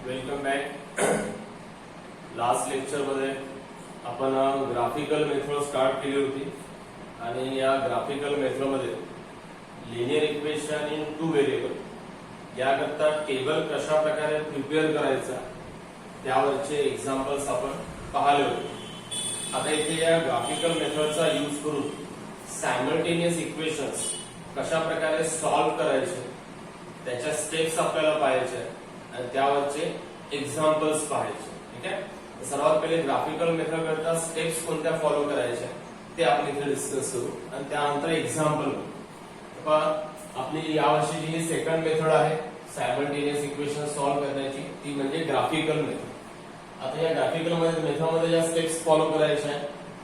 Welcome back. Last lecture मध्ये आपण graphical method start केली होती आणि या ग्राफिकल मेथड मध्ये linear equation in two variable याकरता टेबल कशा प्रकारे प्रिपेअर करायचा त्यावरचे एक्झाम्पल्स आपण पाहिले होते. आता इथे या ग्राफिकल मेथडचा यूज करून सायमल्टेनियस इक्वेशन्स कशा प्रकारे सॉल्व्ह करायचे त्याच्या स्टेप्स आपल्याला पाहायचे आणि त्यावरचे एक्झाम्पल्स पाहायचे. ठीक आहे. सर्वात पहिले ग्राफिकल मेथड करता स्टेप्स कोणत्या फॉलो करायच्या ते आपण इथे डिस्कस करू आणि त्यानंतर एक्झाम्पल. आपली यावर्षी जी सेकंड मेथड आहे सायमल्टेनियस इक्वेशन सॉल्व्ह करण्याची ती म्हणजे ग्राफिकल मेथड. आता या ग्राफिकल मेथडमध्ये ज्या स्टेप्स फॉलो करायच्या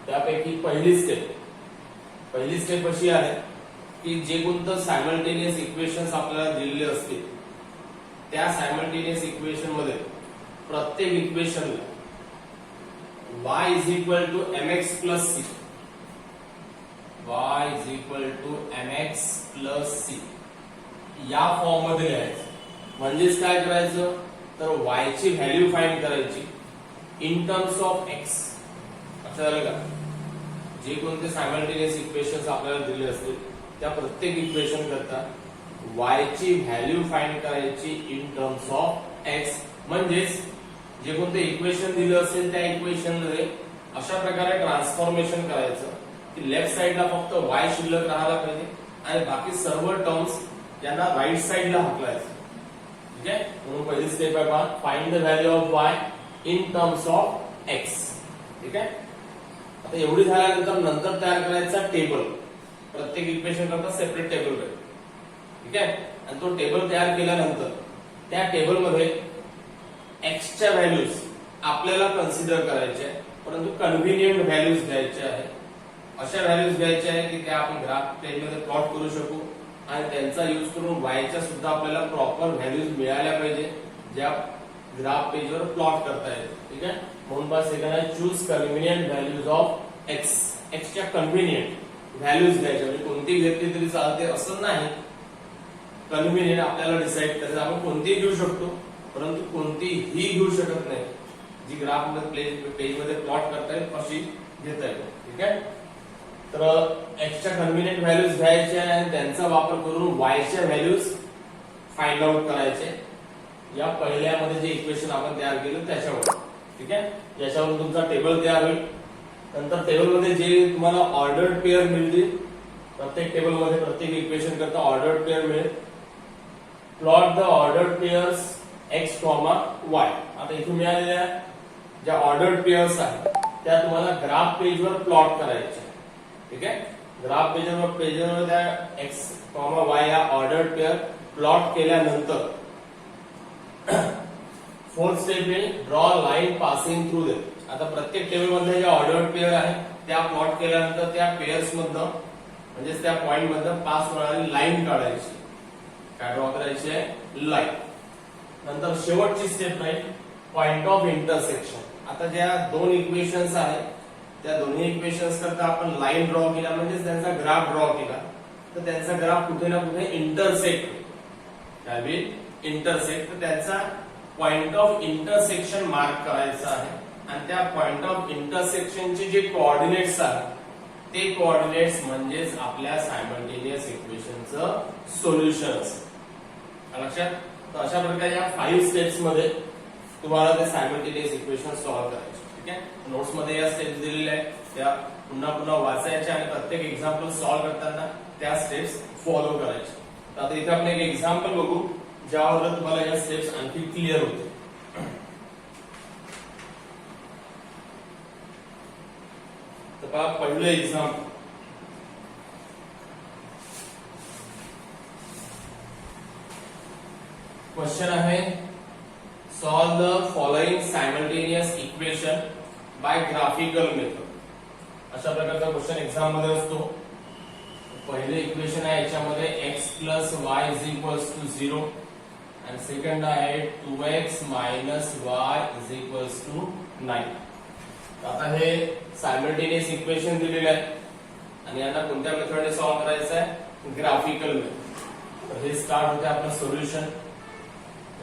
त्यापैकी पहिली स्टेप अशी आहे की जे कोणतं सायमल्टेनियस इक्वेशन्स आपल्याला दिलेले असतील त्या सायमल्टेनियस इक्वेशन मध्ये प्रत्येक इक्वेशनला y is equal to mx plus c y is equal to mx plus c या फॉर्म मध्ये लिहायचं. म्हणजेच काय करायचं तर y ची व्हॅल्यू फाइंड करायची इन टर्म्स ऑफ x. लक्षात आलं का? जे कोणते सायमल्टेनियस इक्वेशन्स आपल्याला दिले असतील त्या प्रत्येक इक्वेशन करता y ची व्हॅल्यू फाइंड करायची इन टर्म्स ऑफ x. म्हणजेच जे कोणते इक्वेशन दिलं असेल त्या इक्वेशन मध्ये अशा प्रकारे ट्रान्सफॉर्मेशन करायचं की लेफ्ट साइडला फक्त y शिल्लक राहायला पाहिजे आणि बाकी सर्व टर्म्स यांना राईट साइडला हकलायचं. ठीक आहे. म्हणून पहिली स्टेप आहे पहा, find the value of y in terms of x. ठीक आहे. आता एवढी झाल्यानंतर नंतर तयार करायचा टेबल. प्रत्येक इक्वेशन करता सेपरेट टेबल पाहिजे. ठीक आहे. आणि तो टेबल तयार केल्यानंतर त्या टेबल मध्ये x च्या व्हॅल्यूज आपल्याला कन्सिडर करायच्या परंतु कन्व्हिनियंट व्हॅल्यूज घ्यायच्या आहे. अशा व्हॅल्यूज घ्यायच्या आहे की त्या आपण ग्राफ पेज मध्ये प्लॉट करू शकू आणि त्यांचा यूज करून y च्या सुद्धा आपल्याला प्रॉपर व्हॅल्यूज मिळाल्या पाहिजे ज्या ग्राफ पेजवर प्लॉट करता येईल. ठीक आहे. म्हणून बस सेकंड आहे choose convenient values of x. x च्या कन्व्हिनियंट व्हॅल्यूज घ्यायच्या म्हणजे कोणती घेतली तरी चालते असं नाही. कन्व्हिनियंट आपल्याला डिसाइड करायचं. आपण कोणतीही घेऊ शकतो परंतु कोणतीही घेऊ शकत नाही जी ग्राफ पेज मध्ये प्लॉट करता येईल अशी घेता येईल. ठीक आहे. तर x च्या कन्व्हिनियंट व्हॅल्यूज घ्यायच्या आणि त्यांचा वापर करून y च्या व्हॅल्यूज फाइंड आउट करायचे या पहिल्यामध्ये जे इक्वेशन आपण तयार केलं त्याच्यावर. ठीक आहे. याच्यावरून तुमचा टेबल तयार होईल. नंतर टेबल मध्ये जे तुम्हाला ऑर्डर्ड पेअर मिळतील प्रत्येक टेबल मध्ये प्रत्येक इक्वेशन करता ऑर्डर्ड पेअर मिळेल. Plot the ordered pairs x, y. आता इथे मिळालेल्या ज्या ऑर्डर्ड पेअर्स आहेत त्या तुम्हाला ग्राफ पेजवर प्लॉट करायच्या. ठीक आहे. ग्राफ पेजवर त्या x, y या ऑर्डर्ड पेअर प्लॉट केल्यानंतर फोर्थ स्टेप आहे draw line passing through them. आता प्रत्येक टेबल मधल्या ज्या ऑर्डर्ड पेअर आहेत त्या प्लॉट केल्यानंतर त्या पेअर्स मधनं म्हणजे त्या पॉइंट मधनं पास होणारी लाईन काढायची. काय ड्रॉ करायची आहे लाईन. नंतर शेवटची स्टेप राहील पॉइंट ऑफ इंटरसेक्शन. आता ज्या दोन इक्वेशन्स आहेत त्या दोन्ही इक्वेशन्स करता आपण लाईन ड्रॉ केला म्हणजे त्यांचा ग्राफ ड्रॉ केला तर त्यांचा ग्राफ कुठे ना कुठे इंटरसेक्ट काय होईल इंटरसेक्ट. तर त्याचा पॉइंट ऑफ इंटरसेक्शन मार्क करायचा आहे आणि त्या पॉइंट ऑफ इंटरसेक्शनचे जे कोऑर्डिनेट्स आहेत ते कोऑर्डिनेट्स म्हणजेच आपल्या सायमल्टेनियस इक्वेशनचं सोल्युशन असेल. लक्षात. तर अशा प्रकारे या 5 स्टेप्स मध्ये तुम्हाला ते सायमल्टेनियस इक्वेशन सॉल्व्ह करायचे. ठीक आहे. नोट्स मध्ये या स्टेप्स दिलेल्या आहेत त्या पुन्हा पुन्हा वाचायच्या आणि प्रत्येक एक्झाम्पल सॉल्व्ह करताना त्या स्टेप्स फॉलो करायचे. तर आता इथे आपण एक एक्झाम्पल बघू ज्यावर तुम्हाला या स्टेप्स आणखी क्लिअर होते. तर पहा पहिलं एक्झाम्पल. क्वेश्चन आहे solve the following simultaneous equation by graphical method. अशा प्रकारचा क्वेश्चन एक्झाम मध्ये असतो. पहिले इक्वेशन आहे याच्यामध्ये x plus y is equals to 0 आणि सेकंड आहे 2x minus y is equals to 9. आता हे सायमल्टेनियस इक्वेशन दिलेले आहे आणि यांना कोणत्या मेथडने सॉल्व्ह करायचं आहे ग्राफिकल मेथड. तर हे स्टार्ट होते आपलं सोल्युशन.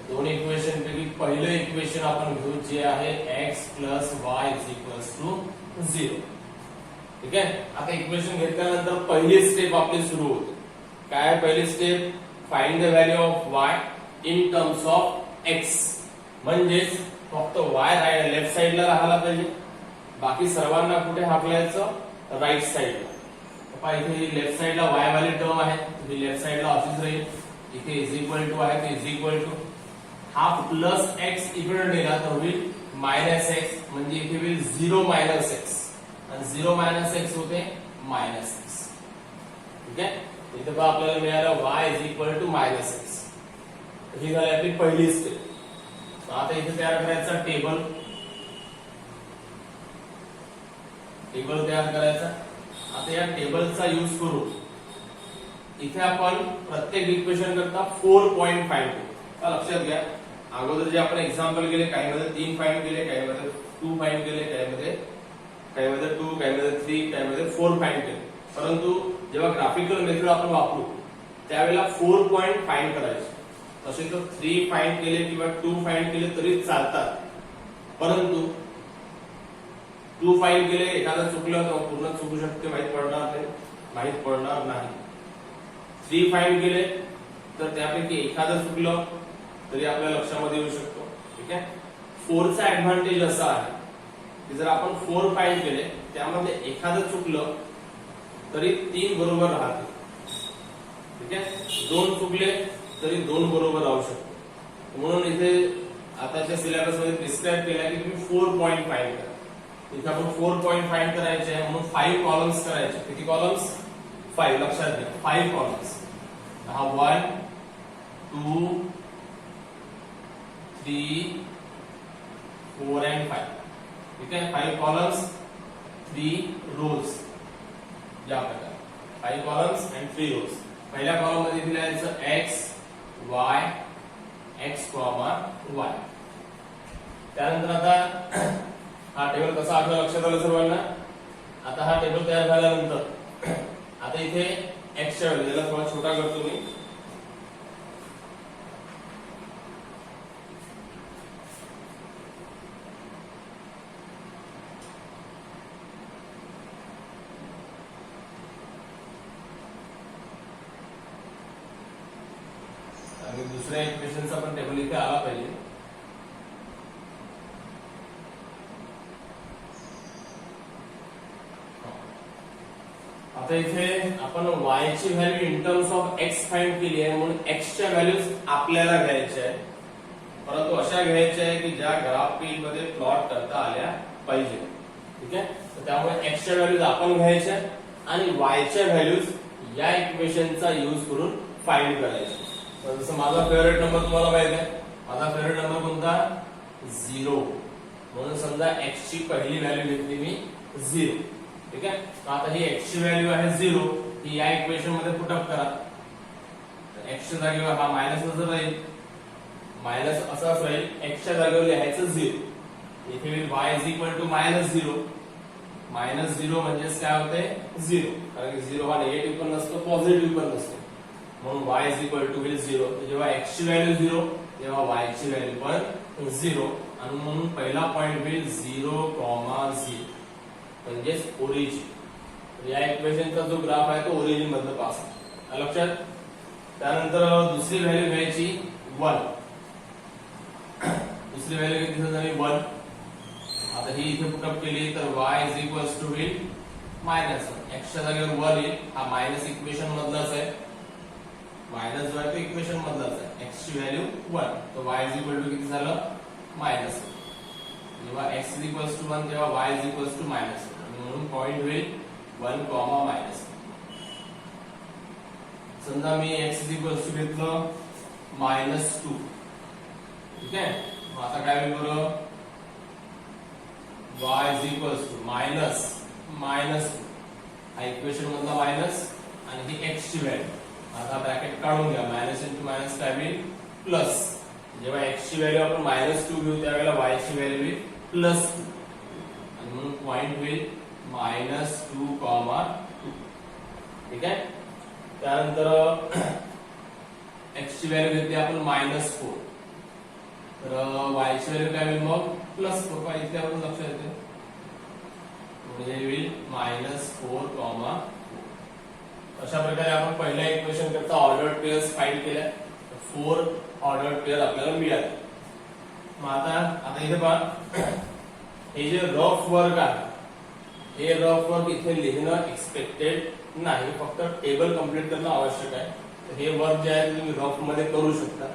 दोन इक्वेशन पैकी पहिलं इक्वेशन आपण घेऊ जे आहे x plus y is equals to 0. ठीक आहे. आता इक्वेशन घेतल्यानंतर पहिली स्टेप आपली सुरू होते. काय पहिली step? Find the value of y in terms of x. म्हणजेच फक्त y लेफ्ट साइडला राहायला पाहिजे, बाकी सर्वांना कुठे हाकलायचं? राईट साइडला. इथे लेफ्ट साइडला y वाली टर्म आहे, ती लेफ्ट साइडला अशीच राहील. इथे इज इक्वल टू आहे, ते इज इक्वल टू हा प्लस x इकडे नेला तर होईल मायनस x, म्हणजे इथे होईल 0 मायनस x आणि 0 मायनस x होते मायनस x. ठीक आहे. इथे पण आपल्याला मिळालं y is equal to minus x. ही झाली आपली पहिली स्टेप. आता इथे तयार करायचा टेबल तयार करायचा. आता या टेबलचा यूज करून इथे आपण प्रत्येक इक्वेशन करता 4 पॉइंट फाइंड करू. लक्षात घ्या, अगोदर जे आपण एक्झाम्पल केले, काही मध्ये 3 फाइंड केले, काही मध्ये 2 फाइंड केले, काही मध्ये 2, काही मध्ये 3, काही मध्ये 4 फाइंड केले. परंतु जेव्हा ग्राफिकल मेथड आपण वापरू त्यावेळेला 4 पॉइंट फाइंड करायचे. तसे तर 3 फाइंड केले किंवा 2 फाइंड केले तरी चालतात, परंतु 2 फाइंड केले एखादा चुकलं तर पूर्ण चुकू शकते, माहित पडणार नाही. 3 फाइंड केले तर त्यापैकी एखादं चुकलं तरी आपल्या लक्षामध्ये येऊ शकतो. ठीक आहे. 4 चा ऍडव्हान्टेज असा आहे की जर आपण 4 फाइंड केले त्यामध्ये एखादं चुकलं तरी 3 बरोबर राहते. ठीक आहे. 2 चुकले तरी 2 बरोबर राहू शकतो. म्हणून इथे आताच्या सिलेबस मध्ये प्रिस्क्राइब केला की तुम्ही 4 पॉइंट फाइंड करा. इथे आपण 4 पॉइंट फाइंड करायचे आहे, म्हणून 5 कॉलम्स करायचे. किती कॉलम्स? 5. लक्षात घ्या, 5 कॉलम्स. हा 1 2 3 4 and 5. ठीक आहे. 5 कॉलम्स 3 रोज. या प्रकारे 5 कॉलम्स अँड 3 रोज. पहिल्या कॉलम मध्ये दिलायचं x y x, y. त्यानंतर आता हा टेबल कसा आपल्या लक्षात आलं सर्वांना. आता हा टेबल तयार झाल्यानंतर आता इथे x च्या व्हॅल्यू, याला थोडा छोटा करतो मी. आणि दुसऱ्या इक्वेशनचा पण टेबल इथे आला पाहिजे. आता इथे आपण y ची value in terms of x find केली आहे, म्हणून x च्या व्हॅल्यूज आपल्याला घ्यायच्या आहेत, परंतु अशा घ्यायच्या आहे की ज्या ग्राफ फील्ड मध्ये प्लॉट करता आल्या पाहिजे. ठीक आहे. तर त्यामुळे x च्या व्हॅल्यूज आपण घ्यायच्या आणि y च्या व्हॅल्यूज या इक्वेशनचा यूज करून फाइंड करायचे. जसं माझा फेवरेट नंबर तुम्हाला माहित आहे, माझा फेवरेट नंबर कोणता? 0. म्हणून समजा x ची पहिली व्हॅल्यू घेतली मी 0. ठीक आहे. आता ही x ची व्हॅल्यू आहे 0, ही या इक्वेशन मध्ये पुटअप करा. x च्या जागेवर हा मायनस जर राहील, मायनस असाच राहील, x च्या जागेवर लिहायचं 0. इथे होईल y is equal to minus 0. Minus 0 म्हणजेच काय होते? 0. कारण की 0 हा निगेटिव्ह पण नसतो, पॉझिटिव्ह पण नसतो, म्हणून y इज इक्वल टू होईल 0. जेव्हा x ची व्हॅल्यू 0 तेव्हा y ची व्हॅल्यू पण 0, आणि म्हणून पहिला पॉइंट होईल 0, 0 म्हणजेच ओरिजिन. या इक्वेशनचा जो ग्राफ आहे तो ओरिजिन मधलं पास आहे. लक्षात. त्यानंतर दुसरी व्हॅल्यू घ्यायची 1. दुसरी व्हॅल्यू घेतली झाली 1. आता ही इथे पुटअप केली तर y इज इक्वल्स टू होईल मायनस 1. x च्या जागेवर 1 येईल, हा मायनस इक्वेशन मधलाच आहे, मायनस जो आहे तो इक्वेशन मधलाच आहे. x ची व्हॅल्यू 1, तर y इज इक्वल टू किती झालं? मायनस 1. जेव्हा x इज इक्वल्स टू 1 तेव्हा y is equals to minus 1, म्हणून पॉइंट होईल 1, मायनस 1. समजा मी x इज इक्वल्स टू घेतलं -2. ठीक आहे. मग आता काय होईल बरं? y is equals to minus 2. हा इक्वेशन मधला मायनस आणि ही x ची व्हॅल्यू. आता ब्रॅकेट काढून घ्या. मायनस इंटू मायनस काय होईल? प्लस. जेव्हा x ची व्हॅल्यू आपण -2 घेऊ त्यावेळेला y ची व्हॅल्यू होईल +2, आणि म्हणून पॉइंट होईल -2, 2. ठीक आहे. त्यानंतर x ची व्हॅल्यू घेतली आपण -4. तर y ची व्हॅल्यू काय होईल मग +4 इथल्यावरून लक्षात येते म्हणजे होईल -4, अशा प्रकारे आपण पहिल्या इक्वेशन करता ऑर्डर्ड पेयर्स फाइंड केल्या 4 ऑर्डर्ड पेयर आपल्याला मिळाले. मग आता इथे पहा हे जे रफ वर्क आहे हे रफ वर्क इथे लिहिणं एक्सपेक्टेड नाही, फक्त टेबल कंप्लीट करणं आवश्यक आहे. तर हे वर्क जे आहे तुम्ही रफ मध्ये करू शकता,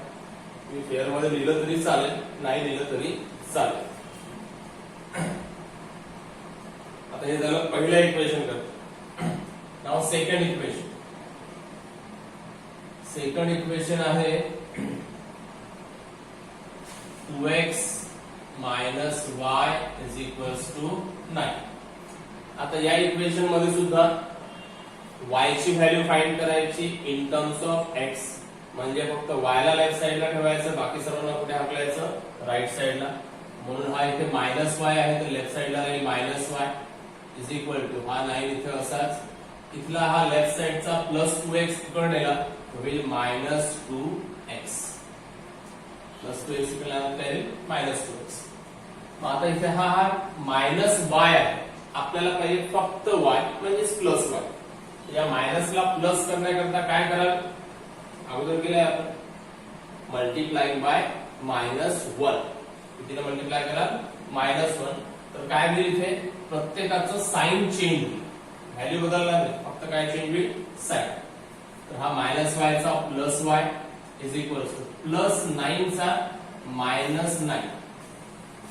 तुम्ही फेअर मध्ये लिहिलं तरी चालेल, नाही लिहिलं तरी चालेल. आता हे झालं पहिलं इक्वेशन करतो. नाव सेकंड इक्वेशन. सेकंड इक्वेशन आहे 2x minus y is equals to 9. आता या इक्वेशन मध्ये सुद्धा y ची व्हॅल्यू फाइंड करायची इन टर्म्स ऑफ x, म्हणजे फक्त y ला लेफ्ट साइडला ठेवायचं, बाकी सर्वांना कुठे हाकलायचं राइट साइडला. म्हणून हा इथे -y आहे तर लेफ्ट साइडला राहील -y इज इक्वल टू हा 9 इथे असाच, इथला हा लेफ्ट साइडचा +2x इकडे नेला होईल -2x. +2x इकडे येईल -2x. मग आता इथे हा -y आहे, आपल्याला पाहिजे फक्त y म्हणजेच +y. या मायनसला प्लस करण्याकरता काय कराल, अगोदर केलंय आपण मल्टिप्लाइंग बाय -1. कितीला मल्टिप्लाय कराल -1. तर काय होईल इथे प्रत्येकाचं साइन चेंज होईल, व्हॅल्यू बदलणार नाही, फक्त काय चेंज होईल साइन. तर हा -y चा +y इज इक्वल टू +9 चा -9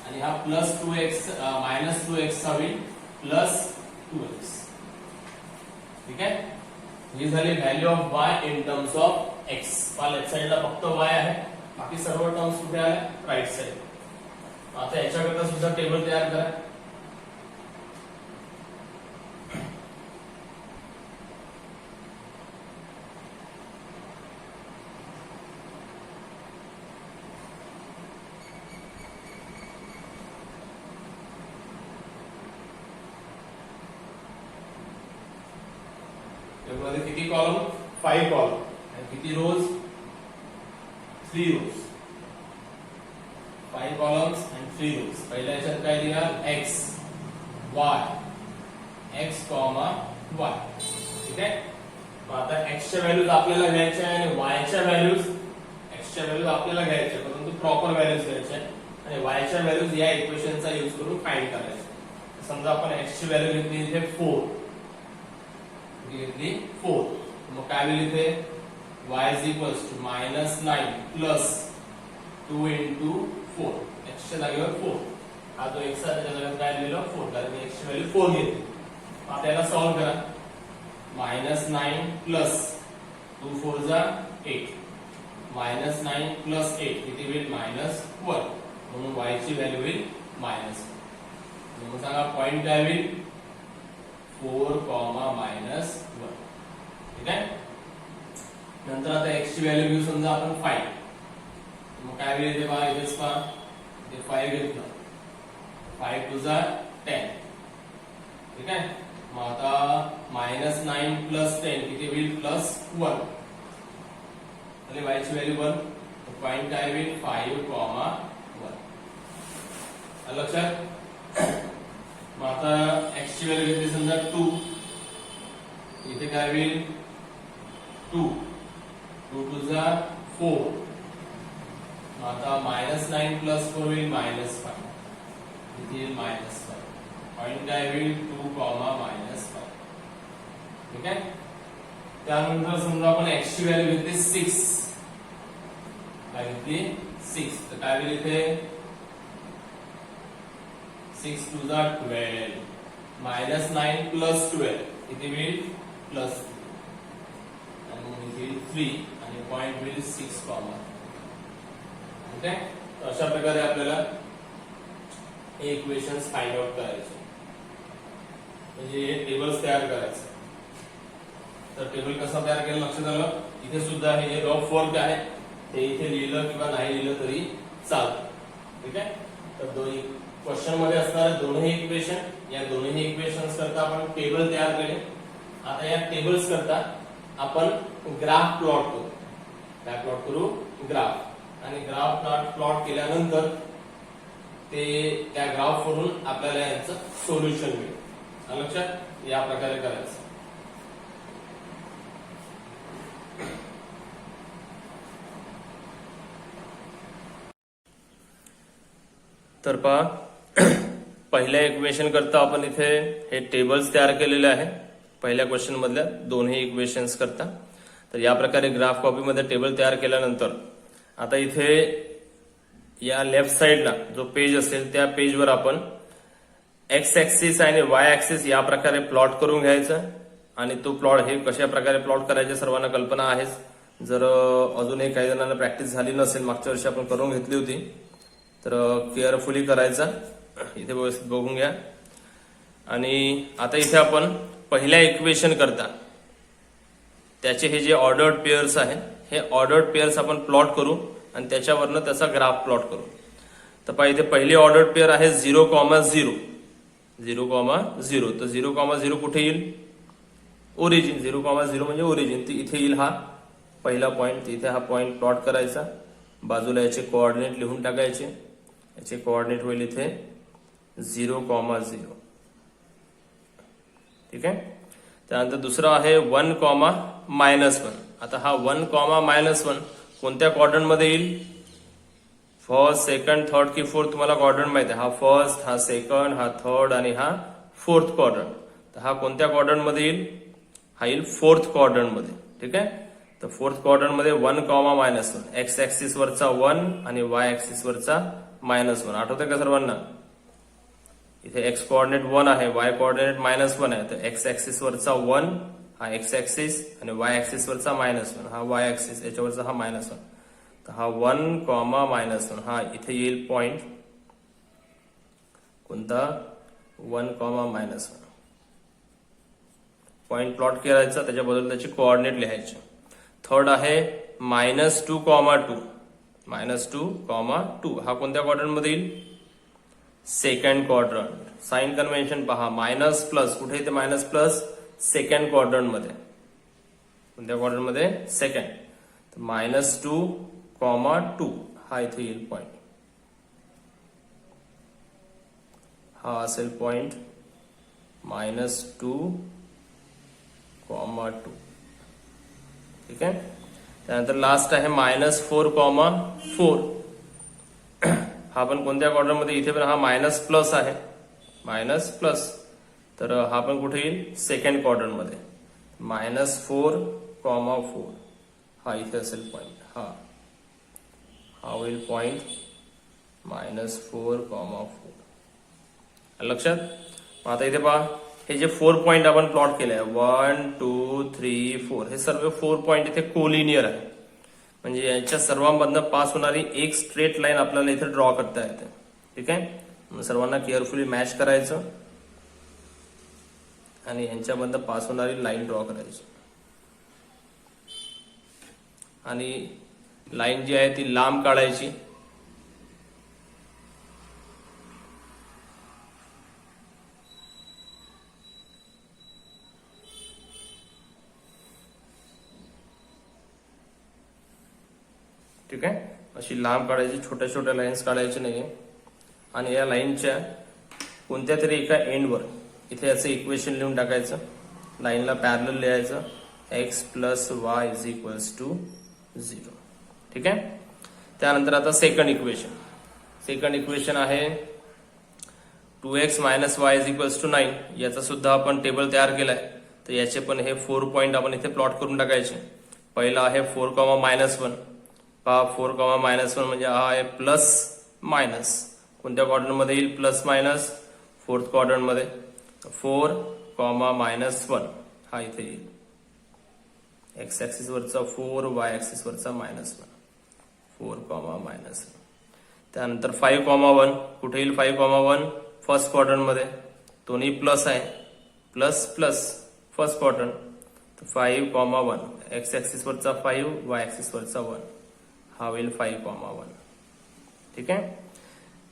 आणि हा +2x -2x चा होईल +2x. ठीक आहे, ही झाली value of y in terms of x. Left साइडला फक्त y आहे, बाकी सर्व टर्म्स कुठे आल्या राइट साइड. आता याच्याकरता सुद्धा टेबल तयार करा. टेबलमध्ये किती कॉलम 5 कॉलम आणि किती रोज 3 रोज. 5 कॉलम्स आणि 3 रोज. पहिल्या याच्यात काय दिला x y x, y. ठीक आहे, मग आता x च्या व्हॅल्यूज आपल्याला घ्यायच्या आणि y च्या व्हॅल्यूज x च्या व्हॅल्यूज आपल्याला घ्यायच्या, परंतु प्रॉपर व्हॅल्यूज घ्यायच्या आणि y च्या व्हॅल्यूज या इक्वेशनचा यूज करून फाइंड करायच्या. समजा आपण x ची व्हॅल्यू घेतली इथे 4 घेतली 4, मग काय होईल इथे y is equals to -9 plus 2 into 4. x च्या जागेवर 4, हा जो x आहे त्याच्या जागेवर काय लिहिलं 4, कारण मी x ची व्हॅल्यू 4 घेतली. आता याला सॉल्व्ह करा. -9 plus 2 4 जा 8, -9 plus 8 किती होईल -1, म्हणून y ची व्हॅल्यू होईल -1. मग सांगा पॉइंट काय होईल 4, -1. ठीक आहे, नंतर आता x ची व्हॅल्यू घेऊ समजा आपण 5, मग काय होईल इथे पहा, इथेच पहा ते 5 घेतलं, 5 2 जा 10. ठीक आहे, मग आता -9 plus 10 किती होईल +1, आणि y ची व्हॅल्यू 1, तर पॉइंट काय होईल 5, 1. लक्षात. मग आता x ची व्हॅल्यू घेतली समजा 2, इथे काय होईल 2 2 जा 4. मग आता -9 plus 4 होईल -5, इथे येईल -5. पॉइंट काय होईल 2, -5. ठीक आहे, त्यानंतर समजा आपण x ची व्हॅल्यू घेतली 6, काय घेतली 6, तर काय होईल इथे 6 2 जा 12, -9 plus 12 किती होईल +3, आणि मग इथे 3 आणि पॉइंट होईल 6, ठीक आहे. तर अशा प्रकारे आपल्याला हे इक्वेशन्स फाइंड आउट करायचे, म्हणजे हे टेबल्स तयार करायचे. तर टेबल कसं तयार केलं लक्षात आलं. इथे सुद्धा हे रफ वर्क आहे, ते इथे लिहिलं किंवा नाही लिहिलं तरी चालतं. ठीक आहे, तर दोन्ही क्वेश्चन मध्ये असणारे दोन्ही इक्वेशन, या दोन्ही इक्वेशन्स करता आपण टेबल तयार केले. आता या टेबल्स करता आपण ग्राफ प्लॉट करू. काय प्लॉट करू? ग्राफ. आणि ग्राफ प्लॉट केल्यानंतर ते त्या ग्राफ वरून आपल्याला याचं सोल्युशन मिळेल. लक्षात या प्रकारे करायचं. तर पहा पहिल्या इक्वेशन करता आपण इथे हे टेबल्स तयार केलेले आहे पहिल्या क्वेश्चन मधल्या दोन्ही इक्वेशन्स करता. तर या प्रकारे ग्राफ कॉपीमध्ये टेबल तयार केल्यानंतर आता इथे या लेफ्ट साइडला जो पेज असेल त्या पेजवर आपण एक्स ऍक्सिस आणि वाय ऍक्सिस या प्रकारे प्लॉट करून घ्यायचा. आणि तो प्लॉट हे कशा प्रकारे प्लॉट करायचे सर्वांना कल्पना आहेच. जर अजूनही काही जणांना प्रॅक्टिस झाली नसेल, मागच्या वर्षी आपण करून घेतली होती, तर केअरफुली करायचा. इथे व्यवस्थित बघून घ्या. आणि आता इथे आपण पहिल्या इक्वेशन करता त्याचे हे जे ऑर्डर्ड पेयर्स आहेत हे ऑर्डर्ड पेयर्स आपण प्लॉट करू आणि त्याच्यावरनं त्याचा ग्राफ प्लॉट करू. तर पहा इथे पहिली ऑर्डर्ड पेयर आहे 0,0 0,0. तर 0,0 कुठे येईल? ओरिजिन. 0,0 म्हणजे ओरिजिन. तर इथे येईल हा पहिला पॉइंट. इथे हा पॉइंट प्लॉट करायचा. बाजूला याचे कोऑर्डिनेट लिहून टाकायचे. याचे कोऑर्डिनेट होईल इथे 0,0. ठीक आहे. त्यानंतर दुसरा आहे 1,-1. आता हा 1,-1 कोणत्या क्वाड्रंट मध्ये येईल? फर्स्ट, सेकंड, थर्ड की फोर्थ तुम्हाला क्वाड्रंट माहिती आहे. हा फर्स्ट, हा सेकंड, हा थर्ड आणि हा फोर्थ क्वाड्रंट. तर हा कोणत्या क्वाड्रंट मध्ये येईल? हा येईल फोर्थ क्वाड्रंट मध्ये. ठीक आहे. तर फोर्थ क्वाड्रंट मध्ये 1,-1 एक्स ऍक्सिस वरचा 1 आणि वाय ऍक्सिस वरचा -1. आठवतंय का सर्वांना? इथे एक्स कोऑर्डिनेट 1 आहे, वाय कोऑर्डिनेट -1 आहे. तर एक्स ऍक्सिस वरचा 1 हा एक्स ऍक्सिस आणि वाय ऍक्सिस वरचा -1 हा वाय ऍक्सिस, याच्यावरचा हा -1. तर हा 1,-1 हा इथे येईल पॉइंट. कोणता? 1,-1 पॉइंट प्लॉट करायचा. त्याच्याबद्दल त्याचे कोऑर्डिनेट लिहायचे. थर्ड आहे -2,2 -2,2 हा कोणत्या क्वाड्रंट मध्ये येईल? Second quadrant. साइन कन्व्हेन्शन पहा, मायनस प्लस कुठे येते? मायनस प्लस सेकंड क्वाड्रंट मध्ये. कोणत्या क्वाड्रंट मध्ये? सेकंड. तर -2,2 हा इथे येईल पॉइंट. हा असेल पॉइंट -2,2. ठीक आहे. त्यानंतर लास्ट आहे -4,4. हा पण कोणत्या क्वाड्रंट मध्ये? इथे पण हा मायनस प्लस आहे, मायनस प्लस. तर हा पण कुठे येईल? सेकंड क्वाड्रंट मध्ये. -4,4 हा इथे असेल पॉइंट. हा होईल पॉइंट -4,4. लक्षात. आता इथे पहा हे जे 4 पॉइंट आपण प्लॉट केले आहे 1, 2, 3, 4 हे सर्व 4 पॉइंट इथे कोलिनियर आहे. म्हणजे यांच्या सर्वांमधनं पास होणारी एक स्ट्रेट लाईन आपल्याला इथे ड्रॉ करता येते. ठीक आहे. सर्वांना केअरफुली मॅच करायचं आणि यांच्यामधनं पास होणारी लाईन ड्रॉ करायची. आणि लाईन जी आहे ती लांब काढायची. ठीक आहे. अशी लांब काढायची, छोट्या छोट्या लाईन्स काढायच्या नाहीये. आणि या लाईनच्या कोणत्या तरी एका एंडवर इथे याचं इक्वेशन लिहून टाकायचं. लाईनला पॅरलल लिहायचं x + y = 0. ठीक आहे. त्यानंतर आता सेकंड इक्वेशन. सेकंड इक्वेशन आहे 2x - y = 9. याचा सुद्धा आपण टेबल तयार केलाय. तर याचे पण हे 4 पॉइंट आपण इथे प्लॉट करून टाकायचे. पहिला आहे 4,-1. पहा 4,-1 म्हणजे हा आहे प्लस मायनस. कोणत्या क्वाड्रंट मध्ये येईल? प्लस मायनस फोर्थ क्वाड्रंट मध्ये. 4,-1 हा इथे येईल. एक्स ऍक्सिस वरचा 4, वाय ऍक्सिस वरचा -1. 4,-1. त्यानंतर 5,1 कुठे येईल? 5,1 फर्स्ट क्वाड्रंट मध्ये. दोन्ही प्लस आहे, plus plus first quadrant. 5,1 x axis वरचा 5, वाय ऍक्सिस वरचा 1 हा होईल 5,1. ठीक आहे.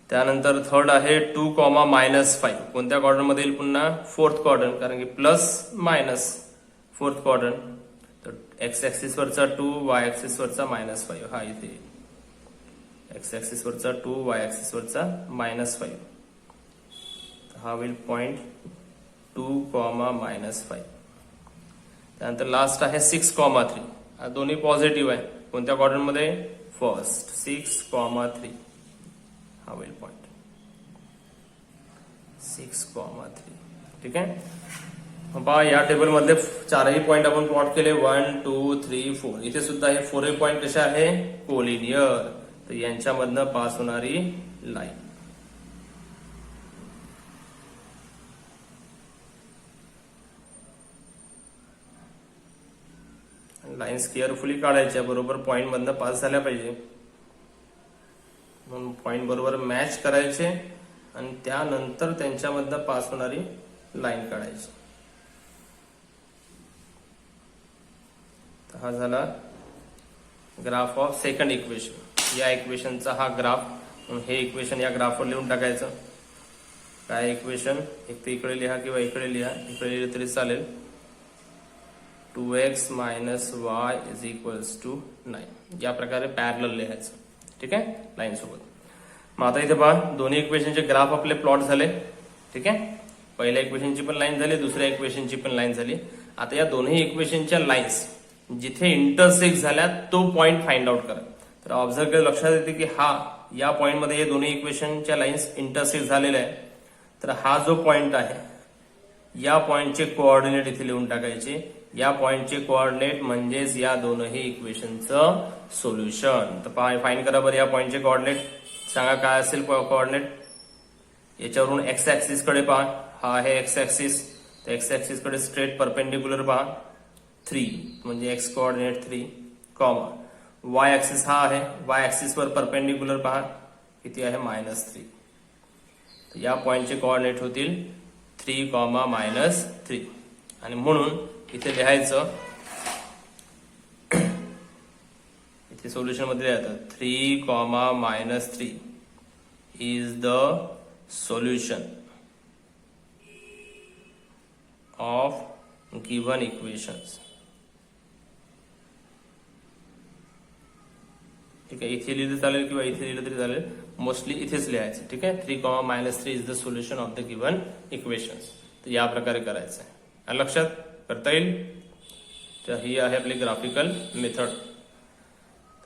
त्यानंतर थर्ड आहे 2,-5. कोणत्या क्वाड्रंट मध्ये येईल? पुन्हा फोर्थ क्वाड्रंट, कारण की प्लस मायनस फोर्थ क्वाड्रंट. तर एक्स ऍक्सिस वरचा 2, वाय ऍक्सिस वरचा -5 हा इथे येईल. एक्स ऍक्सिस वरचा 2, वाय ऍक्सिस वरचा -5. हा होईल पॉइंट 2, -5. त्यानंतर लास्ट आहे 6,3. हा दोन्ही पॉझिटिव्ह आहे. कोणत्या क्वाड्रंट मध्ये? फर्स्ट. 6,3 हा होईल पॉइंट 6,3. ठीक आहे. पहा या टेबल मधले चारही पॉइंट आपण प्लॉट केले. 1, 2, 3, 4. इथे सुद्धा हे 4 पॉइंट कसे आहे? कोलिनियर. तर यांच्यामधनं पास होणारी लाईन. लाईन्स केअरफुली काढायच्या, बरोबर पॉइंट मधनं पास झाल्या पाहिजे. म्हणून पॉइंट बरोबर मॅच करायचे आणि त्यानंतर त्यांच्यामधनं पास होणारी लाईन काढायची. हा झाला ग्राफ ऑफ सेकंड इक्वेशन. या इक्वेशनचा हा ग्राफ. हे इक्वेशन या ग्राफवर लिहून टाकायचं. काय इक्वेशन? एक तर इकडे लिहा किंवा इकडे लिहा. इकडे लिहिलं तरी चालेल. 2x - y = 9. या प्रकारे पॅरलल लिहायचं. ठीक आहे, लाईन सोबत. मग आता इथे पहा दोन्ही इक्वेशनचे ग्राफ आपले प्लॉट झाले. ठीक आहे, पहिल्या इक्वेशनची पण लाईन झाली, दुसऱ्या इक्वेशनची पण लाईन झाली. आता या दोन्ही इक्वेशनच्या लाईन्स जिथे इंटरसेक्ट झाल्या तो पॉइंट फाइंड आउट करा. तर ऑब्झर्व केलं लक्षात येते की हा या पॉइंट मध्ये हे दोन्ही इक्वेशनच्या लाईन्स इंटरसेक्ट झालेल्या आहे. तर हा जो पॉइंट आहे या पॉइंटचे कोऑर्डिनेट इथे लिहून टाकायचे. या पॉइंटचे कोऑर्डिनेट म्हणजेच या दोनही इक्वेशनचं सोल्युशन. तर पहा फाइंड करा बरं या पॉइंटचे कोऑर्डिनेट. सांगा काय असेल कोऑर्डिनेट. याच्यावरून एक्स ऍक्सिस कडे पहा. हा आहे एक्स ऍक्सिस. तर एक्स ऍक्सिस कडे स्ट्रेट परपेंडिक्युलर पहा 3 म्हणजे x coordinate 3, comma y axis हा आहे. वाय ऍक्सिस वर परपेंडिक्युलर पहा किती आहे? -3. तर या पॉइंटचे कोऑर्डिनेट होतील 3, -3. आणि म्हणून इथे लिहायचं, इथे सोल्युशन मध्ये लिहायचं 3, -3 is the solution of given equations. ठीक आहे, इथे लिहिलं चालेल किंवा इथे लिहिलं तरी चालेल. मोस्टली इथेच लिहायचं. ठीक आहे, 3, -3 is the solution of the given equations. तर या प्रकारे करायचं आहे. आणि लक्षात करता येईल. तर ही आहे आपली ग्राफिकल मेथड.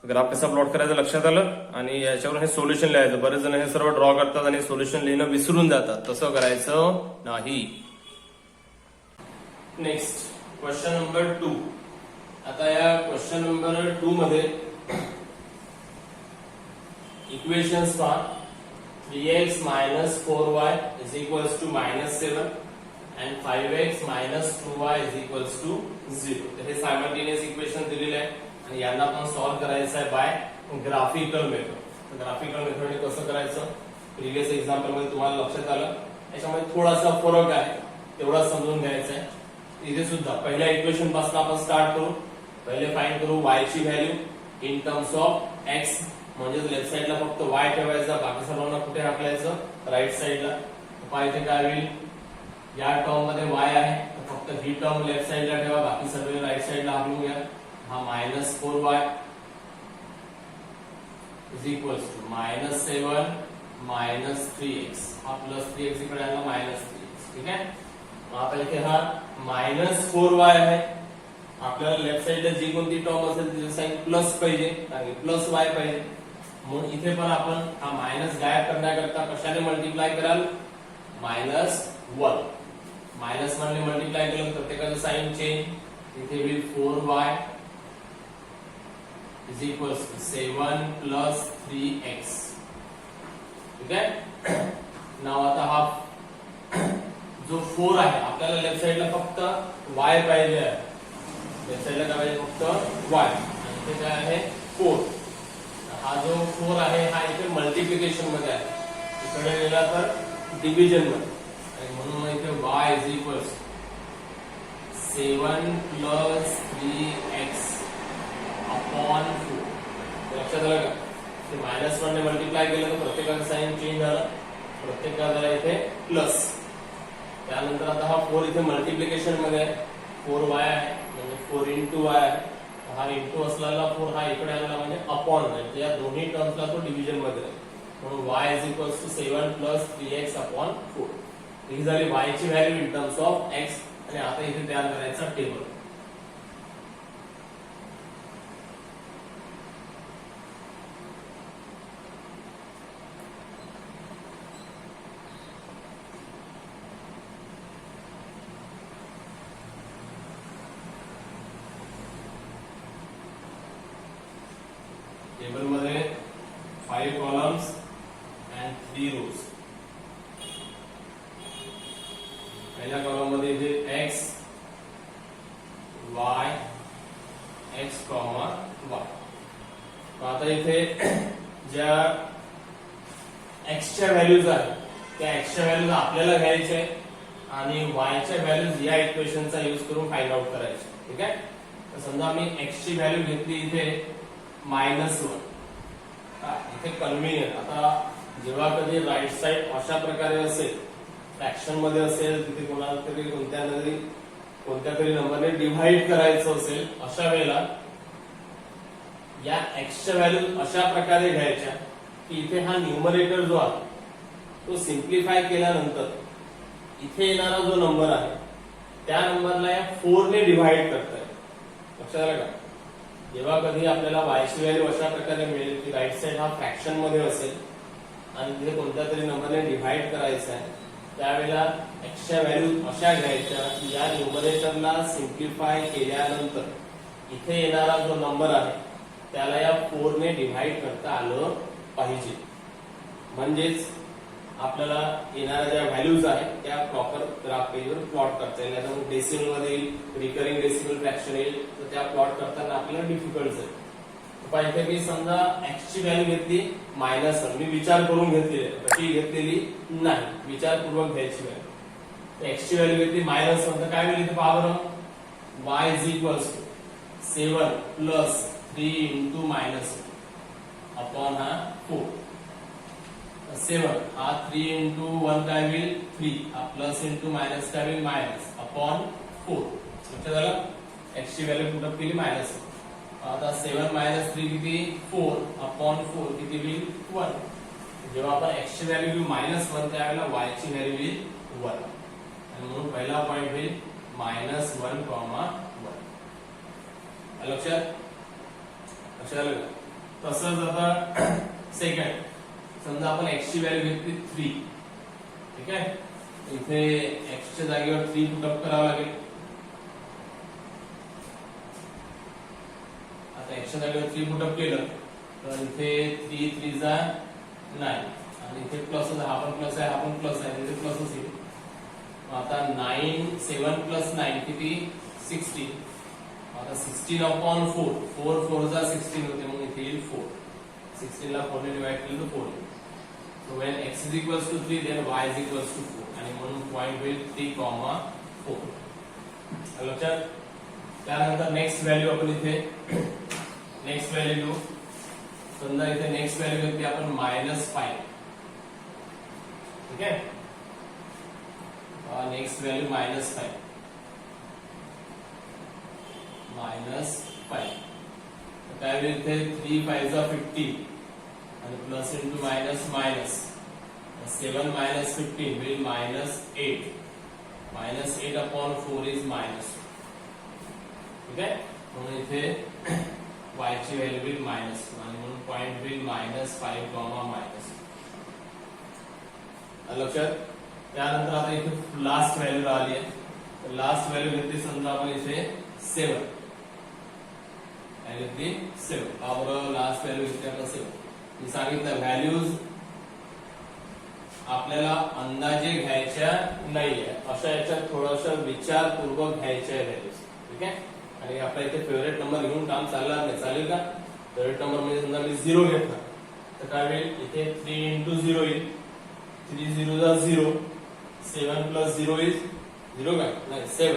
ग्राफ कसा प्लॉट करायचं लक्षात आलं. आणि याच्यावर हे सोल्युशन लिहायचं. बरेच जण हे सर्व ड्रॉ करतात आणि सोल्युशन लिहिणं विसरून जातात. तसं करायचं नाही. Next question number 2. आता या क्वेश्चन नंबर 2 मध्ये इक्वेशन्स पहा. 3x - 4y = -7 and 5x - 2y = 0. तर हे सायमल्टेनियस इक्वेशन दिलेले आहे आणि यांना आपण सॉल्व्ह करायचं आहे बाय ग्राफिकल मेथड. ग्राफिकल मेथडने कसं करायचं प्रिव्हियस एक्झाम्पल मध्ये तुम्हाला लक्षात आलं. याच्यामध्ये थोडासा फरक आहे, तेवढा समजून घ्यायचा आहे. इथे सुद्धा पहिल्या इक्वेशन पासून आपण स्टार्ट करू. पहिले फाइंड करू y ची value in terms of x. म्हणजे लेफ्ट साइडला फक्त y ठेवायचा, बाकी सर्वांना कुठे हाकलायचं? राईट साइडला. इथे काय होईल? या टर्म मध्ये y आहे, फक्त ही टर्म लेफ्ट साइडला ठेवा, बाकी सर्व राईट साइडला हाकलून घ्या. हा -4y = -7 - 3x. हा +3x इकडे आला -3x. ठीक आहे. आता इथे हा -4y आहे. आपल्याला लेफ्ट साइडला जी कोणती टर्म असेल तिचे साइन प्लस पाहिजे आणि +y पाहिजे. म्हणून इथे पण आपण हा मायनस गायब करण्याकरता कशाने मल्टिप्लाय कराल? -1. -1 ने मल्टिप्लाय केलं तर प्रत्येकाचं साइन चेंज. इथे होईल 4y = 7 + 3x. ठीक आहे. नाव आता हा जो 4 आहे आपल्याला लेफ्ट साइडला फक्त y पाहिजे आहे. लेफ्ट साइडला काय पाहिजे? फक्त y. आणि इथे काय आहे? 4. हा जो 4 आहे हा इथे मल्टिप्लिकेशन मध्ये आहे, इकडे लिहिला तर डिव्हिजन मध्ये. आणि म्हणून इथे y = 7 + 3x अपॉन 4. लक्षात आलं का? -1 ने मल्टिप्लाय केलं तर प्रत्येकाचं साइन चेंज झालं, प्रत्येकाला झाला इथे प्लस. त्यानंतर आता हा 4 इथे मल्टिप्लिकेशन मध्ये आहे. 4y आहे म्हणजे 4 × y आहे. हा इंटू असलेला 4 हा इकडे आला म्हणजे अपॉन राहील, या दोन्ही टर्म्सला तो डिव्हिजन मध्ये राहील. म्हणून y = 7 + 3x/4. ही झाली y ची value in terms of x. आणि आता इथे तयार करायचा टेबल. टेबल मध्ये 5 कॉलम्स and 3 rows. पहिल्या कॉलम मध्ये इथे x, y, x, y. आता इथे ज्या x च्या व्हॅल्यूज आहेत त्या x च्या व्हॅल्यूज आपल्याला घ्यायच्या आहे आणि y च्या व्हॅल्यूज या इक्वेशनचा यूज करून फाइंड आउट करायचे. ठीक आहे. तर समजा मी x ची व्हॅल्यू घेतली इथे -1. इथे कन्व्हिनियंट. आता जेव्हा कधी राईट साइड अशा प्रकारे असेल, फ्रॅक्शन मध्ये असेल, तिथे कोणाला तरी कोणत्या तरी नंबरने डिव्हाइड करायचं असेल, अशा वेळेला या x च्या व्हॅल्यू अशा प्रकारे घ्यायच्या की इथे हा न्यूमरेटर जो आहे तो सिम्प्लिफाय केल्यानंतर इथे येणारा जो नंबर आहे त्या नंबरला या 4 ने डिव्हाइड करता येईल. लक्षात आलं का? जेव्हा कधी आपल्याला y ची व्हॅल्यू अशा प्रकारे मिळेल की राईट साइड हा फ्रॅक्शन मध्ये असेल आणि तिथे कोणत्या तरी नंबरने डिव्हाइड करायचं आहे, त्यावेळेला x च्या व्हॅल्यू अशा घ्यायच्या की या न्यूमरेटरला सिम्प्लिफाय केल्यानंतर इथे येणारा जो नंबर आहे त्याला या 4 ने डिव्हाइड करता आलं पाहिजे. म्हणजेच आपल्याला येणाऱ्या ज्या व्हॅल्यूज आहेत त्या प्रॉपर ग्राफ पेजवर प्लॉट करता येईल. आता डेसिमल मध्ये येईल, रिकरिंग डेसिमल फ्रॅक्शन येईल, तर त्या प्लॉट करताना आपल्याला डिफिकल्ट जाईल. पण इथे मी समजा x ची व्हॅल्यू घेतली -1. मी विचार करून घेतलेली आहे, कशी घेतलेली नाही, विचारपूर्वक घ्यायची व्हॅल्यू. x ची व्हॅल्यू घेतली -1, तर काय होईल इथे पहा बरं. y = 7 + 3 × -1 अपॉन हा 4. 7 हा 3 × 1 काय होईल 3, हा प्लस इंटू मायनस काय होईल मायनस अपॉन 4. लक्षात आलं. x ची व्हॅल्यू पुट अप केली -1. आता 7 - 3 किती 4 अपॉन 4 किती होईल 1. जेव्हा आपण x ची व्हॅल्यू घेऊ -1 त्यावेळेला y ची व्हॅल्यू येईल 1. आणि म्हणून पहिला पॉइंट होईल -1, 1. लक्षात आलं. तसंच आता सेकंड, समजा आपण x ची व्हॅल्यू घेतली 3. ठीक आहे. इथे x च्या जागेवर 3 पुट अप करावं लागेल. आता x च्या जागेवर 3 पुट अप केलं तर इथे 3 3 जा 9 आणि इथे प्लस, हा पण प्लस आहे, हा पण प्लस आहे, इथे प्लसच येईल. आता 7 + 9 किती 16. आता 16 अपॉन 4, 4 4 जा 16 होते, मग इथे येईल 4. 16 ला 4 ने डिवाइड केलं तर 4 येईल. So when x is equals to 3, then y is equals to 4. आणि म्हणून पॉइंट होईल 3, 4. लक्षात. त्यानंतर नेक्स्ट व्हॅल्यू आपण इथे नेक्स्ट व्हॅल्यू घेऊ. समजा इथे नेक्स्ट व्हॅल्यू घेतली आपण -5. ठीक आहे. Next value -5. काय होईल इथे 3 5 जा 15 आणि plus into minus minus 7 - 15 will -8. -8 upon 4 is -2. ठीक आहे. म्हणून इथे y ची व्हॅल्यू होईल -2 आणि म्हणून पॉइंट होईल -5, लक्षात. त्यानंतर आता इथे लास्ट व्हॅल्यू आली आहे. लास्ट व्हॅल्यू घेतली समजा आपण इथे 7. घेतली 7. बरोबर लास्ट व्हॅल्यू घेतली आता 7. मी सांगितलं व्हॅल्यूज आपल्याला अंदाजे घ्यायच्या नाहीये, अशा याच्यात थोडासा विचारपूर्वक घ्यायच्या व्हॅल्यूज. ठीक आहे. आणि आपल्या इथे फेवरेट नंबर घेऊन काम चालणार नाही. चालेल का? फेवरेट नंबर म्हणजे समजा मी 0 घेतला तर काय होईल इथे 3 × 0 येईल. 3 0 जा 0. 7 + 0 इज 0 काय नाही 7.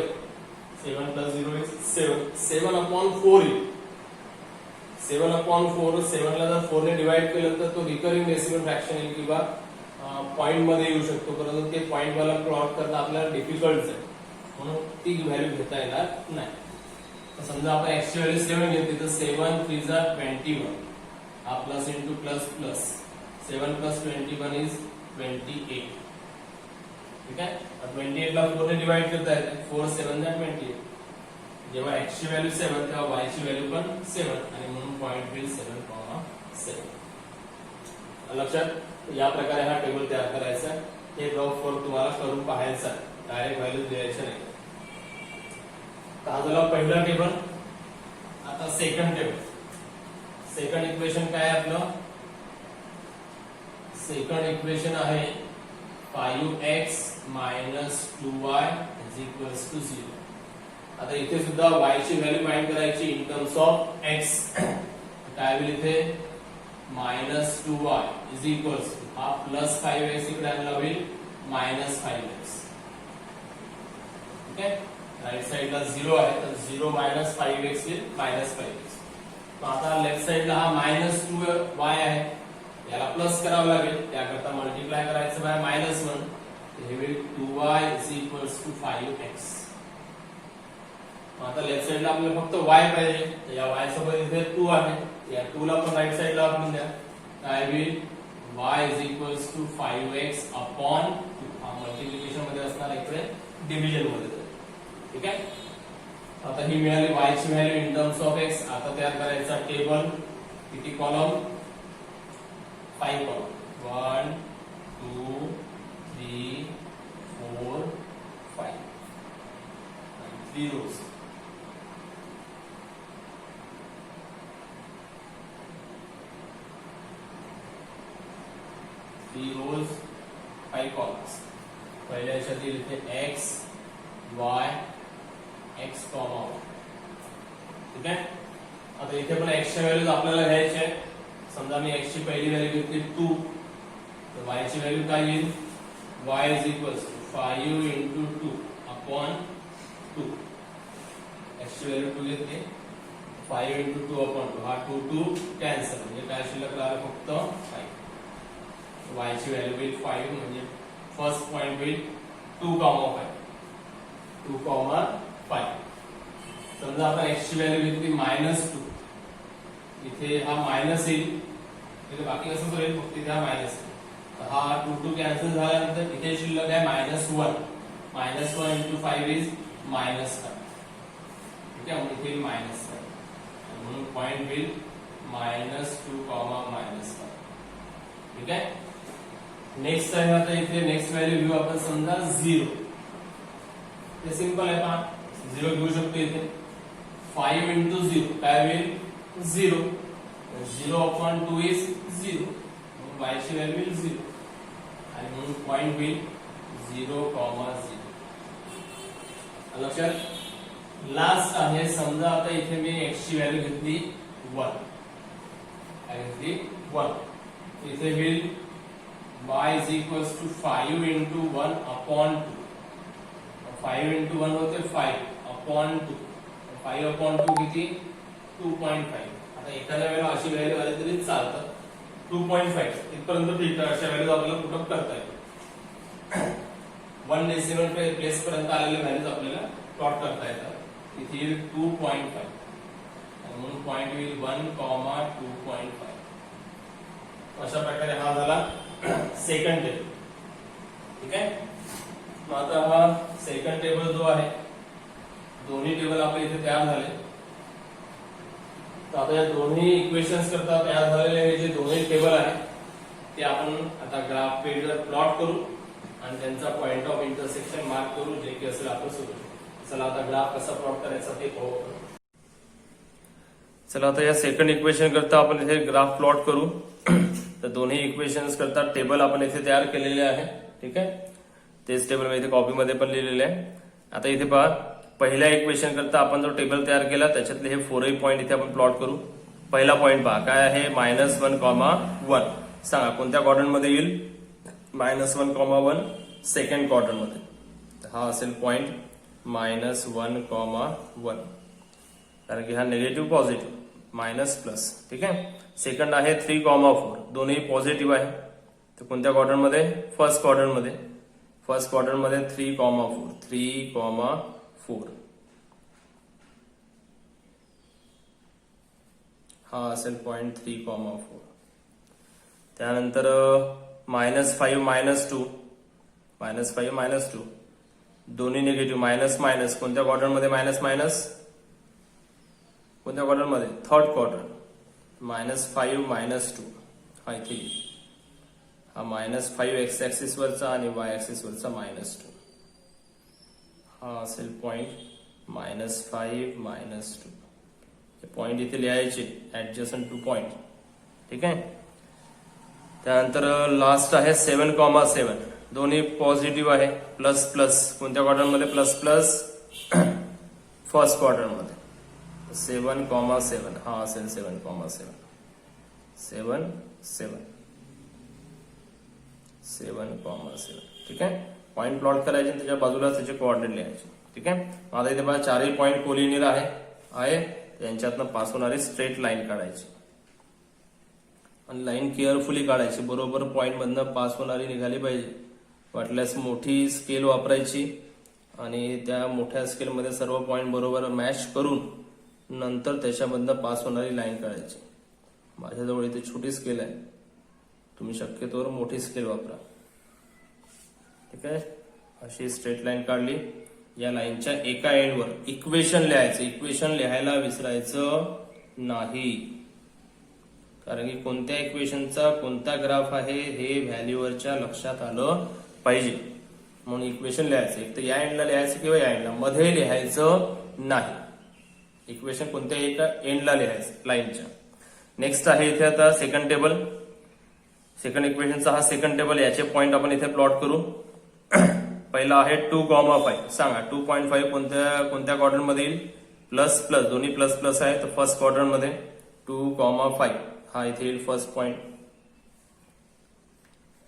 7 + 0 इज 7. 7 अपॉन 4 येईल. 7 अपॉन 4, 7 ला जर 4 ने डिवाइड केलं तर तो रिकरिंग डेसिमल फ्रॅक्शन येईल किंवा पॉइंट मध्ये येऊ शकतो, परंतु ते पॉइंट वाला प्लॉट करणं आपल्याला डिफिकल्ट आहे, म्हणून ती व्हॅल्यू घेता येणार नाही. समजा आपण x ची व्हॅल्यू 7 घेतली तर 7 3 जा 21 हा plus into plus plus 7 plus 21 is 28. ठीक आहे. 28 ला 4 ने डिवाइड करता येते 4 7 जा 28. जेव्हा x ची व्हॅल्यू 7 तेव्हा y ची व्हॅल्यू पण 7 आणि म्हणून पॉइंट होईल 7,7. लक्षात या प्रकारे हा टेबल तयार करायचा. हे ड्रॉप फॉर तुम्हाला करून पाहायचा, डायरेक्ट व्हॅल्यू द्यायच्या नाही. हा झाला पहिला टेबल. आता सेकंड टेबल. सेकंड इक्वेशन काय आहे आपलं? सेकंड इक्वेशन आहे 5x minus 2y is equals to 0. आता इथे सुद्धा y ची व्हॅल्यू फाइंड करायची इन टर्म्स ऑफ x. काय होईल इथे? minus 2y is equals to हा प्लस 5x इकडे आणला होईल minus 5x. ठीक आहे. राइट साइडला 0 आहे तर 0 minus 5x येईल minus 5x. तो आता लेफ्ट साइडला हा minus 2y आहे, याला प्लस करावं लागेल, त्याकरता मल्टिप्लाय करायचं बाय -1. हे होईल 2y is equals to 5x. आता लेफ्ट साइडला आपल्याला फक्त y पाहिजे, तर या y सोबत इथे 2 आहे, या 2 ला पण राइट साइडला वापरून द्या. काय होईल? y is equals to 5x upon 2. हा मल्टिप्लिकेशन मध्ये असणार, इकडे डिव्हिजन मध्ये. ठीक आहे. आता ही मिळाली y ची value in terms of x. आता तयार करायचा टेबल. किती column? 5 column. 1 2 3 4 5 and 3 rows. Three rows, 5 columns. पहिल्या याच्यातील इथे x, y, x, y. ठीक आहे. आता इथे पण x च्या व्हॅल्यूज आपल्याला घ्यायचे आहे. समजा मी x ची पहिली व्हॅल्यू घेतली 2, तर y ची व्हॅल्यू काय येईल? y is equals to 5 into 2 upon 2. x ची व्हॅल्यू 2 घेतली, 5 into 2 upon 2. हा 2 2 कॅन्सल, म्हणजे काय शिल्लक राहिलं? फक्त 5. y ची व्हॅल्यू होईल 5, म्हणजे फर्स्ट पॉइंट होईल 2,5. 2,5. समजा आपण x ची व्हॅल्यू घेतली -2, इथे हा मायनस येईल, इथे बाकी कसं होईल? फक्त इथे हा मायनस. हा 2 2 कॅन्सल झाल्यानंतर इथे शिल्लक आहे -1. -1 into 5 इज -5. ठीक आहे. म्हणजे इथे -5 म्हणून पॉइंट होईल -2, -5. ठीक आहे. नेक्स्ट आहे आता इथे नेक्स्ट व्हॅल्यू घेऊ आपण समजा 0. ते सिंपल आहे, पहा 0 घेऊ शकतो इथे. 5 into 0 काय होईल? 0. 0 upon 2 is 0. y ची व्हॅल्यू होईल 0 आणि म्हणून पॉइंट होईल 0,0. लक्षात. लास्ट आहे समजा आता इथे मी x ची व्हॅल्यू घेतली 1. काय घेतली? 1. इथे होईल y is equals to 5 into 1 upon 2. 5 into 1 होते 5 upon 2. 5 upon 2 किती? 2.5. आता एखाद्या वेळेला अशी व्हॅल्यू आली तरी चालतं. 2.5 इथपर्यंत ठीक आहे. अशा व्हॅल्यूज आपल्याला पुटअप करता येईल. 1 डेसिमल प्लेस पर्यंत आलेले व्हॅल्यूज आपल्याला प्लॉट करता येतात. इथे येईल 2.5 आणि म्हणून पॉइंट होईल 1,2.5. अशा प्रकारे हा झाला सेकंड टेबल. ठीक आहे. मग आता हा सेकंड टेबल जो आहे, दोन्ही टेबल आपले इथे तयार झाले. तर आता या दोन्ही इक्वेशन्स करता तयार झालेले हे जे दोन्ही टेबल आहे ते आपण आता ग्राफ पेजवर प्लॉट करू आणि त्यांचा पॉइंट ऑफ इंटरसेक्शन मार्क करू, जे की असेल आपलं सोल्युशन. चला आता ग्राफ कसा प्लॉट करायचा ते पाहू. चला आता या सेकंड इक्वेशन करता आपण इथे ग्राफ प्लॉट करू. तर दोन्ही इक्वेशन्स करता टेबल आपण इथे तयार केलेले आहे. ठीक आहे. तेच टेबल मी इथे कॉपीमध्ये पण लिहिलेले आहे. आता इथे पहा, पहिल्या इक्वेशन करता आपण जो टेबल तयार केला त्याच्यातले हे 4 पॉइंट इथे आपण प्लॉट करू. पहिला पॉइंट पहा काय आहे? -1,1. सांगा कोणत्या क्वाड्रंट मध्ये येईल? -1,1 सेकंड क्वाड्रंट मध्ये. हा असेल पॉइंट -1,1, कारण की हा निगेटिव्ह पॉझिटिव्ह मायनस प्लस. ठीक आहे. सेकंड आहे 3,4. दोन्ही पॉझिटिव्ह आहे. तर कोणत्या क्वाड्रंट मध्ये? फर्स्ट क्वाड्रंट मध्ये. फर्स्ट क्वाड्रंट मध्ये 3,4. हा असेल 0.3,4. त्यानंतर -5 -2 दोन्ही निगेटिव्ह, मायनस मायनस कोणत्या क्वाड्रंटमध्ये मायनस मायनस, कोणत्या क्वाड्रंटमध्ये, थर्ड क्वाड्रंट. -5 -2 हा इथे येईल. हा -5 एक्स ऍक्सिस वरचा आणि वाय ऍक्सिस वरचा -2. हा असेल पॉइंट -5 -2. हे पॉइंट इथे लिहायचे ऍडजस्टंट टू पॉइंट. ठीक आहे. त्यानंतर लास्ट आहे 7,7. दोन्ही पॉझिटिव्ह आहे, प्लस प्लस कोणत्या क्वाड्रंटमध्ये, प्लस प्लस फर्स्ट क्वाड्रंटमध्ये. 7,7 हा असेल 7,7 7,7. ठीक आहे. पॉइंट प्लॉट करायचे, त्याच्या बाजूला त्याचे कोऑर्डिनेट लिहायचे. ठीक आहे. आता इथे बघा चारही पॉइंट कोलिनियर आहे यांच्यातनं पास होणारी स्ट्रेट लाईन काढायची आणि लाईन केअरफुली काढायची, बरोबर पॉइंट मधनं पास होणारी निघाली पाहिजे. वाटल्यास मोठी स्केल वापरायची आणि त्या मोठ्या स्केलमध्ये सर्व पॉइंट बरोबर मॅच करून नंतर त्याच्यामधनं पास होणारी लाईन काढायची. माझ्याजवळ इथे छोटी स्केल आहे, तुम्ही शक्यतोवर मोठी स्केल वापरा. ठीक आहे. अशी स्ट्रेट लाईन काढली. या लाईनच्या एका एंडवर इक्वेशन लिहायचं. इक्वेशन लिहायला विसरायचं नाही, कारण की कोणत्या इक्वेशनचा कोणता ग्राफ आहे हे व्हॅल्यूवरच्या लक्षात आलं पाहिजे. म्हणून इक्वेशन लिहायचं. एक तर या एंडला लिहायचं किंवा या एंडला, मध्ये लिहायचं नाही. इक्वेशन कोणत्या एका एंडला लिहायचं लाईनच्या. नेक्स्ट आहे इथे आता सेकंड टेबल. सेकंड इक्वेशनचा हा सेकंड टेबल, याचे पॉइंट आपण इथे प्लॉट करू. पहिला आहे 2,5. सांगा 2.5 कोणत्या क्वाड्रंट मध्ये येईल, प्लस प्लस, दोन्ही प्लस प्लस आहे तर फर्स्ट क्वाड्रंट मध्ये 2,5 हा इथे येईल फर्स्ट पॉइंट.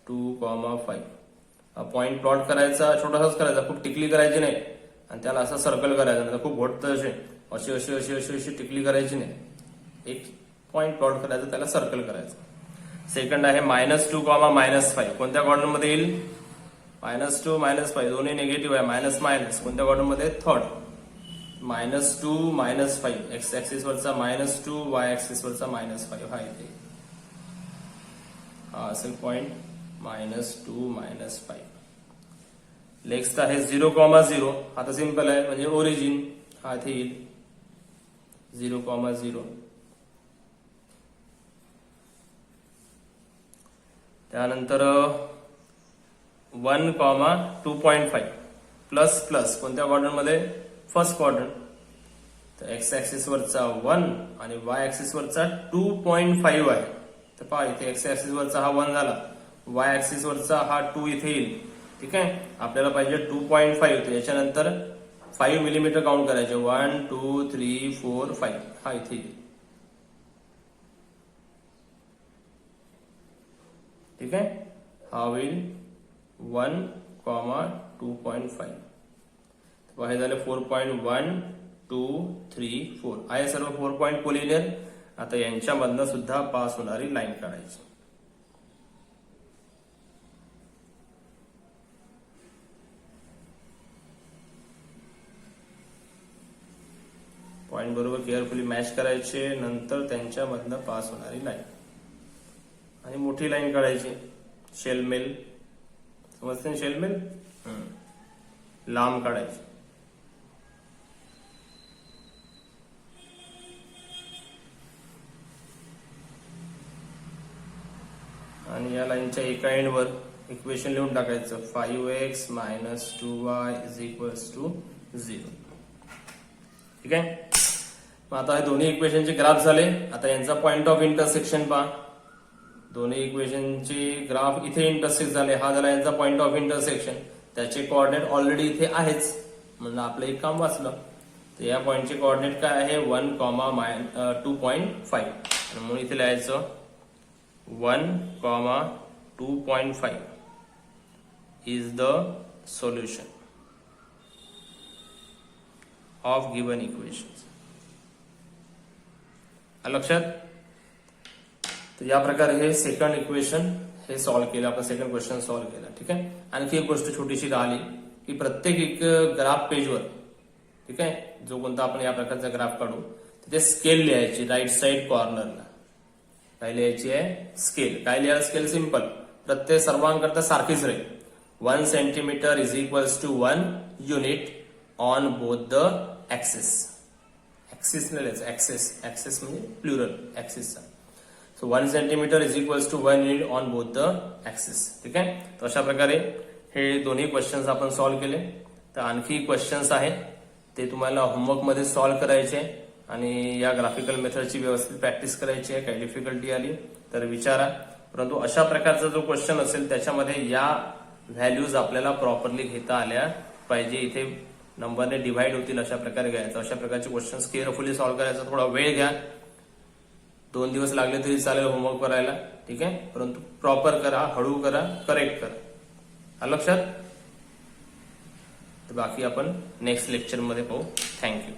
2,5 हा पॉइंट प्लॉट करायचा, छोटासाच करायचा, खूप टिकली करायची नाही आणि त्याला असं सर्कल करायचं नाही, खूप घोटतं अशी अशी अशी अशी अशी टिकली करायची नाही. एक पॉइंट प्लॉट करायचं, त्याला सर्कल करायचं. सेकंड आहे -2, -5 कोणत्या क्वाड्रंट मध्ये येईल, -2 -5 दोन्ही निगेटिव्ह आहे, मायनस मायनस कोणत्या क्वाड्रंट मध्ये, थर्ड. -2 -5 एक्स ऍक्सिस वरचा -2, वाय ऍक्सिस वरचा -5 हा इथे हा असेल पॉइंट -2 -5. नेक्स्ट आहे 0,0. हा तर सिंपल आहे, म्हणजे ओरिजिन हा इथे येईल 0,0. त्यानंतर 1,2.5 प्लस प्लस कोणत्या क्वाड्रंट मध्ये, फर्स्ट क्वाड्रंट. तर एक्स ऍक्सिस वरचा 1 आणि वाय ऍक्सिस वरचा 2.5 आहे. तर पहा इथे एक्स ऍक्सिस वरचा हा 1 झाला, वाय ऍक्सिस वरचा हा 2 इथे येईल. ठीक आहे. आपल्याला पाहिजे 2.5, याच्यानंतर 5 मिलीमीटर काउंट करायचे, 1 2 3 4 5 हा इथे येईल. ठीक आहे. हा होईल 1,2.5. हे झाले 4.1 2 3 4 आहे सर्व 4 पॉइंट कोलिनियर. आता यांच्यामधनं सुद्धा पास होणारी लाईन काढायची. पॉइंट बरोबर केअरफुली मॅच करायचे, नंतर त्यांच्यामधनं पास होणारी लाईन आणि मोठी लाईन काढायची. शेलमेल समजते ना, शेलमेल लांब काढायची. आणि या लाईनच्या एका एंडवर इक्वेशन लिहून टाकायचं, 5x - 2y = 0. ठीक आहे. मग आता हे दोन्ही इक्वेशनचे ग्राफ झाले. आता यांचा पॉइंट ऑफ इंटरसेक्शन पहा. दोन्ही इक्वेशनचे ग्राफ इथे इंटरसेक्ट झाले, हा झाला यांचा पॉइंट ऑफ इंटरसेक्शन. त्याचे कोऑर्डिनेट ऑलरेडी इथे आहेच, म्हणून आपलं एक काम वाचलं. तर या पॉइंटचे कोऑर्डिनेट काय आहे, 1,2.5 आणि म्हणून इथे लिहायचं 1,2.5 is the solution of given equations. लक्षात. तर या प्रकारे हे सेकंड इक्वेशन हे सॉल्व्ह केलं आपण, सेकंड क्वेश्चन सॉल्व्ह केला. ठीक आहे. आणखी एक गोष्ट छोटीशी राहिली की प्रत्येक एक ग्राफ पेजवर, ठीक आहे, जो कोणता आपण या प्रकारचा ग्राफ काढू इथे स्केल लिहायची राईट साइड कॉर्नरला. काय लिहायची आहे? स्केल. काय लिहायला स्केल? सिंपल, प्रत्येक सर्वांकरता सारखीच राहील. 1 centimetre is equals to 1 unit on both the axis. Axis नाही लिहायचं, ऍक्सेस. ऍक्सेस म्हणजे प्लुरल ऍक्सिसचा. So 1 centimetre is equals to 1 unit on both the axis. ठीक आहे. तर अशा प्रकारे हे दोन्ही क्वेश्चन्स आपण सॉल्व्ह केले. तर आणखी क्वेश्चन्स आहेत ते तुम्हाला होमवर्क मध्ये सॉल्व्ह करायचे आणि या ग्राफिकल मेथडची व्यवस्थित प्रॅक्टिस करायची आहे. काही डिफिकल्टी आली तर विचारा. परंतु अशा प्रकारचा जो क्वेश्चन असेल त्याच्यामध्ये या व्हॅल्यूज आपल्याला प्रॉपरली घेता आल्या पाहिजे. इथे नंबरने डिव्हाइड होतील अशा प्रकारे घ्यायचं. अशा प्रकारचे क्वेश्चन्स केअरफुली सॉल्व्ह करायचा. थोडा वेळ घ्या, 2 दिवस लागले तरी चालेल होमवर्क करायला. ठीक आहे. परंतु प्रॉपर करा, हळू करा, करेक्ट करा. लक्षात. तर बाकी आपण नेक्स्ट लेक्चर मध्ये पाहू. थँक्यू.